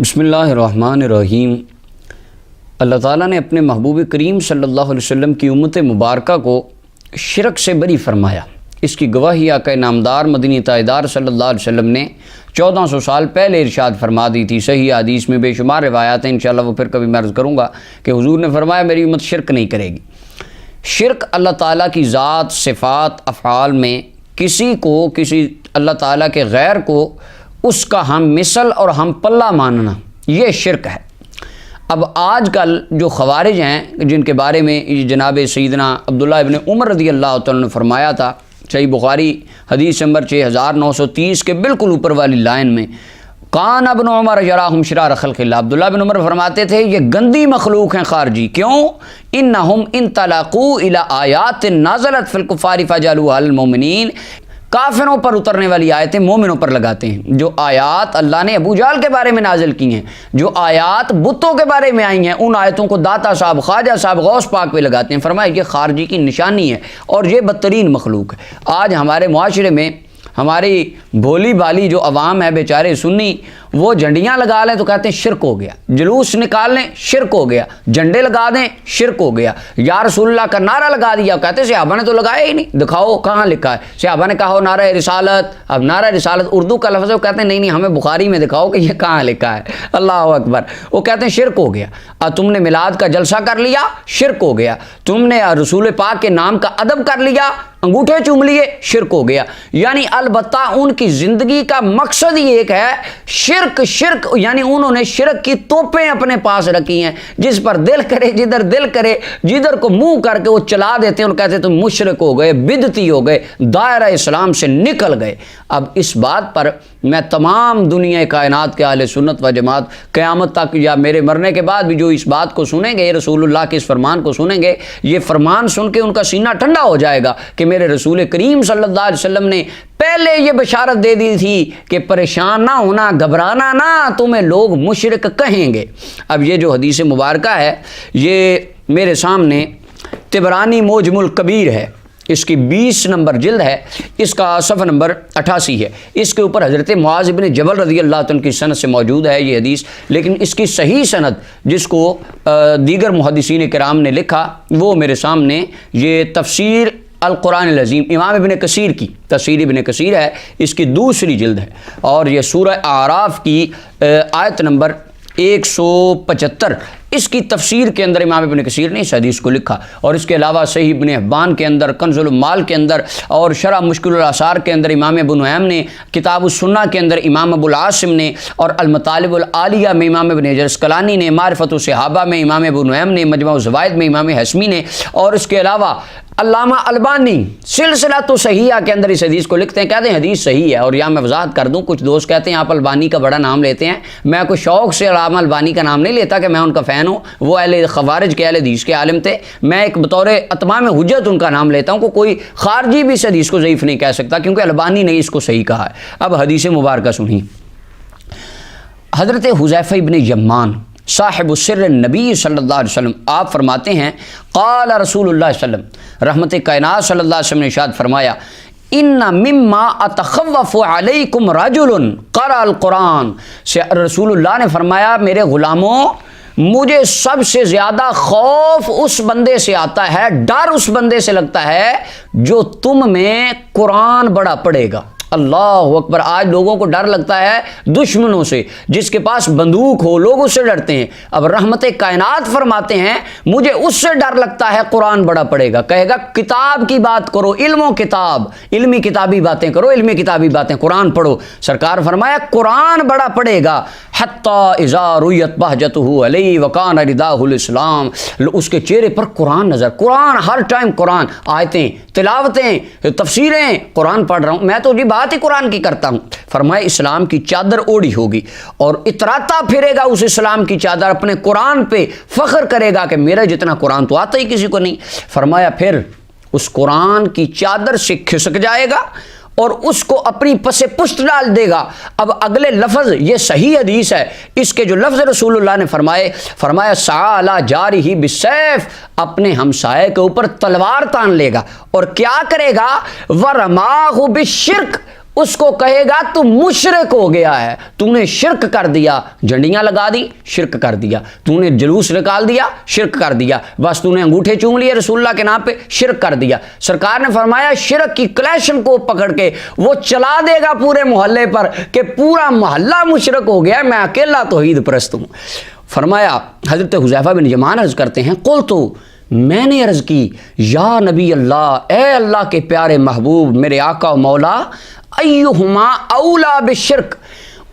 بسم اللہ الرحمن الرحیم۔ اللہ تعالیٰ نے اپنے محبوب کریم صلی اللہ علیہ وسلم کی امت مبارکہ کو شرک سے بری فرمایا۔ اس کی گواہی آقا نامدار مدنی تاجدار صلی اللہ علیہ وسلم نے 1400 سال پہلے ارشاد فرما دی تھی۔ صحیح حدیث میں بے شمار روایات ہیں، انشاءاللہ وہ پھر کبھی میں عرض کروں گا کہ حضور نے فرمایا میری امت شرک نہیں کرے گی۔ شرک اللہ تعالیٰ کی ذات، صفات، افعال میں کسی اللہ تعالیٰ کے غیر کو اس کا ہم مثل اور ہم پلہ ماننا، یہ شرک ہے۔ اب آج کل جو خوارج ہیں جن کے بارے میں جناب سیدنا عبداللہ ابن عمر رضی اللہ تعالیٰ نے فرمایا تھا، صحیح بخاری حدیث نمبر 6930 کے بالکل اوپر والی لائن میں، کان ابن عمر یراہم شرار خلق اللہ، عبداللہ بن عمر فرماتے تھے یہ گندی مخلوق ہیں خارجی۔ کیوں؟ انہم انطلقوا الی آیات نازلت فی الکفار فجعلوها المؤمنین، کافروں پر اترنے والی آیتیں مومنوں پر لگاتے ہیں۔ جو آیات اللہ نے ابو جہل کے بارے میں نازل کی ہیں، جو آیات بتوں کے بارے میں آئی ہیں، ان آیتوں کو داتا صاحب، خواجہ صاحب، غوث پاک پہ لگاتے ہیں۔ فرمایا یہ خارجی کی نشانی ہے اور یہ بدترین مخلوق ہے۔ آج ہمارے معاشرے میں ہماری بھولی بالی جو عوام ہے بیچارے سنی، وہ جھنڈیاں لگا لیں تو کہتے ہیں شرک ہو گیا، جلوس نکال لیں شرک ہو گیا، جھنڈے لگا دیں شرک ہو گیا، یا رسول اللہ کا نعرہ لگا دیا، کہتے ہیں صحابہ نے تو لگایا ہی نہیں، دکھاؤ کہاں لکھا ہے۔ صحابہ نے کہا ہو نعرہ رسالت، اب نعرہ رسالت اردو کا لفظ ہے، وہ کہتے ہیں نہیں ہمیں بخاری میں دکھاؤ کہ یہ کہاں لکھا ہے۔ اللہ اکبر۔ وہ کہتے ہیں شرک ہو گیا۔ تم نے میلاد کا جلسہ کر لیا، شرک ہو گیا۔ تم نے رسول پاک کے نام کا ادب کر لیا، انگوٹھے چوم لیے، شرک ہو گیا۔ یعنی البتہ ان کی زندگی کا مقصد ہی ایک ہے، شرک شرک، یعنی انہوں نے شرک کی توپیں اپنے پاس رکھی ہیں، جس پر دل کرے، جدھر دل کرے، جدھر کو منہ کر کے وہ چلا دیتے ہیں اور کہتے ہیں تم مشرک ہو گئے، بدعتی ہو گئے، دائرہ اسلام سے نکل گئے۔ اب اس بات پر میں تمام دنیا کائنات کے اہل سنت و جماعت قیامت تک یا میرے مرنے کے بعد بھی جو اس بات کو سنیں گے، رسول اللہ کے اس فرمان کو سنیں گے، یہ فرمان سن کے ان کا سینہ ٹھنڈا ہو جائے گا کہ میرے رسول کریم صلی اللہ علیہ وسلم نے پہلے یہ بشارت دے دی تھی کہ پریشان نہ ہونا، گھبرانا نہ، تمہیں لوگ مشرک کہیں گے۔ اب یہ جو حدیث مبارکہ ہے یہ میرے سامنے طبرانی معجم الکبیر ہے، اس کی 20 نمبر جلد ہے، اس کا صفحہ نمبر 88 ہے۔ اس کے اوپر حضرت معاذ بن جبل رضی اللہ عنہ کی سند سے موجود ہے یہ حدیث، لیکن اس کی صحیح سند جس کو دیگر محدثین کرام نے لکھا وہ میرے سامنے یہ تفسیر القرآن العظیم امام ابن کثیر کی تفسیر ابن کثیر ہے، اس کی دوسری جلد ہے، اور یہ سورہ اعراف کی آیت نمبر 175 اس کی تفسیر کے اندر امام ابن کثیر نے اس حدیث کو لکھا، اور اس کے علاوہ صحیح ابن حبان کے اندر، کنز المال کے اندر، اور شرح مشکل الاثار کے اندر امام ابو نعیم نے، کتاب السنہ کے اندر امام ابو العاصم نے، اور المطالب العالیہ میں امام ابن حجر اسقلانی نے، معرفت الصحابہ میں امام ابو نعیم نے، مجمع الزوائد میں امام حسمی نے، اور اس کے علاوہ علامہ البانی سلسلۃ صحیحہ کے اندر اس حدیث کو لکھتے ہیں، کہتے ہیں حدیث صحیح ہے۔ اور یہاں میں وضاحت کر دوں، کچھ دوست کہتے ہیں آپ البانی کا بڑا نام لیتے ہیں، میں کوئی شوق سے علامہ البانی کا نام نہیں لیتا کہ میں ان کا فین ہوں، وہ اہل خوارج کے، اہل حدیث کے عالم تھے، میں ایک بطور اتمام حجت ان کا نام لیتا ہوں، کوئی خارجی بھی اس حدیث کو ضعیف نہیں کہہ سکتا کیونکہ البانی نے اس کو صحیح کہا ہے۔ اب حدیث مبارکہ سنیں۔ حضرت حذیفہ ابن یمان صاحب السر نبی صلی اللہ علیہ وسلم آپ فرماتے ہیں، قال رسول اللہ صلی اللہ علیہ وسلم، رحمت کائنات صلی اللہ علیہ وسلم نے ارشاد فرمایا، ان مما اتخوف علیکم رجل قرأ القرآن، رسول اللہ نے فرمایا میرے غلاموں مجھے سب سے زیادہ خوف اس بندے سے آتا ہے، ڈر اس بندے سے لگتا ہے جو تم میں قرآن بڑا پڑھے گا۔ اللہ اکبر۔ آج لوگوں کو ڈر لگتا ہے دشمنوں سے، جس کے پاس بندوق ہو لوگ اس سے ڈرتے ہیں۔ اب رحمت کائنات فرماتے ہیں مجھے اس سے ڈر لگتا ہے قرآن بڑا پڑے گا، کہے گا کتاب کی بات کرو، علم و کتاب، علمی کتابی باتیں کرو، علمی کتابی باتیں، قرآن پڑھو۔ سرکار فرمایا قرآن بڑا پڑے گا، حتی اذا رویت بہجتہ علیہ وکان رداہ الاسلام، اس کے چہرے پر قرآن نظر، قرآن ہر ٹائم، قرآن، آیتیں، تلاوتیں، تفسیریں، قرآن پڑھ رہا ہوں میں تو جی بات ہی قرآن کی کرتا ہوں۔ فرمایا اسلام کی چادر اوڑی ہوگی اور اتراتا پھرے گا اس اسلام کی چادر، اپنے قرآن پہ فخر کرے گا کہ میرا جتنا قرآن تو آتا ہی کسی کو نہیں۔ فرمایا پھر اس قرآن کی چادر سے کھسک جائے گا اور اس کو اپنی پس پشت ڈال دے گا۔ اب اگلے لفظ یہ صحیح حدیث ہے، اس کے جو لفظ رسول اللہ نے فرمایا سعی علی جارہ بالسیف، اپنے ہمسائے کے اوپر تلوار تان لے گا اور کیا کرے گا، ورماہ بالشرک، اس کو کہے گا تو مشرک ہو گیا ہے، تو نے شرک کر دیا، جھنڈیاں لگا دی شرک کر دیا، تو نے جلوس نکال دیا شرک کر دیا، بس تو نے انگوٹھے چوم لیے رسول اللہ کے نام پہ شرک کر دیا۔ سرکار نے فرمایا شرک کی کلیشن کو پکڑ کے وہ چلا دے گا پورے محلے پر کہ پورا محلہ مشرک ہو گیا، میں اکیلا توحید پرست ہوں۔ فرمایا حضرت حذیفہ بن یمان عرض کرتے ہیں قلت، میں نے عرض کی یا نبی اللہ، اے اللہ کے پیارے محبوب، میرے آقا و مولا، ایہما اولا بالشرک،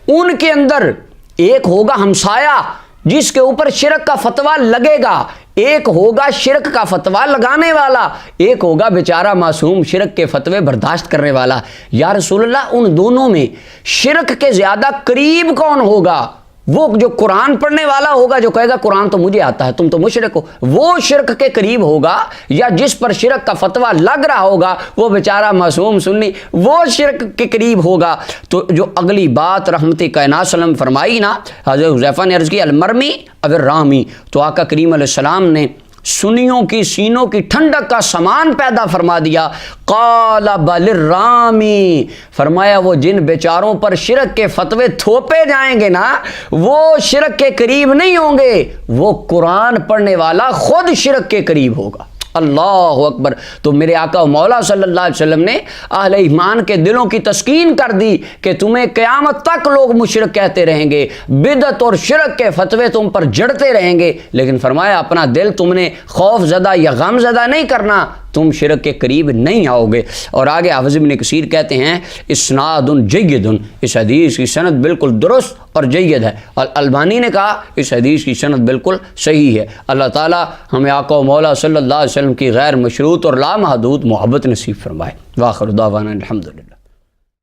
ان کے اندر ایک ہوگا ہمسایہ جس کے اوپر شرک کا فتویٰ لگے گا، ایک ہوگا شرک کا فتویٰ لگانے والا، ایک ہوگا بیچارہ معصوم شرک کے فتوے برداشت کرنے والا۔ یا رسول اللہ ان دونوں میں شرک کے زیادہ قریب کون ہوگا؟ وہ جو قرآن پڑھنے والا ہوگا، جو کہے گا قرآن تو مجھے آتا ہے تم تو مشرک ہو، وہ شرک کے قریب ہوگا، یا جس پر شرک کا فتویٰ لگ رہا ہوگا وہ بیچارہ معصوم سنی وہ شرک کے قریب ہوگا؟ تو جو اگلی بات رحمت کائنات صلی اللہ علیہ وسلم فرمائی نا، حضرت حذیفہ نے عرض کی المرمی او الرامی، تو آقا کریم علیہ السلام نے سنیوں کی سینوں کی ٹھنڈک کا سامان پیدا فرما دیا۔ قال بل الرامی، فرمایا وہ جن بیچاروں پر شرک کے فتوے تھوپے جائیں گے نا، وہ شرک کے قریب نہیں ہوں گے، وہ قرآن پڑھنے والا خود شرک کے قریب ہوگا۔ اللہ اکبر۔ تو میرے آقا و مولا صلی اللہ علیہ وسلم نے اہل ایمان کے دلوں کی تسکین کر دی کہ تمہیں قیامت تک لوگ مشرک کہتے رہیں گے، بدعت اور شرک کے فتوے تم پر جڑتے رہیں گے، لیکن فرمایا اپنا دل تم نے خوف زدہ یا غم زدہ نہیں کرنا، تم شرک کے قریب نہیں آؤ گے۔ اور آگے حافظ ابن کثیر کہتے ہیں اسناد جید، اس حدیث کی سند بالکل درست اور جید ہے، اور البانی نے کہا اس حدیث کی سند بالکل صحیح ہے۔ اللہ تعالی ہمیں آقا و مولا صلی اللہ علیہ وسلم کی غیر مشروط اور لامحدود محبت نصیب فرمائے۔ وآخر دعوانا الحمدللہ۔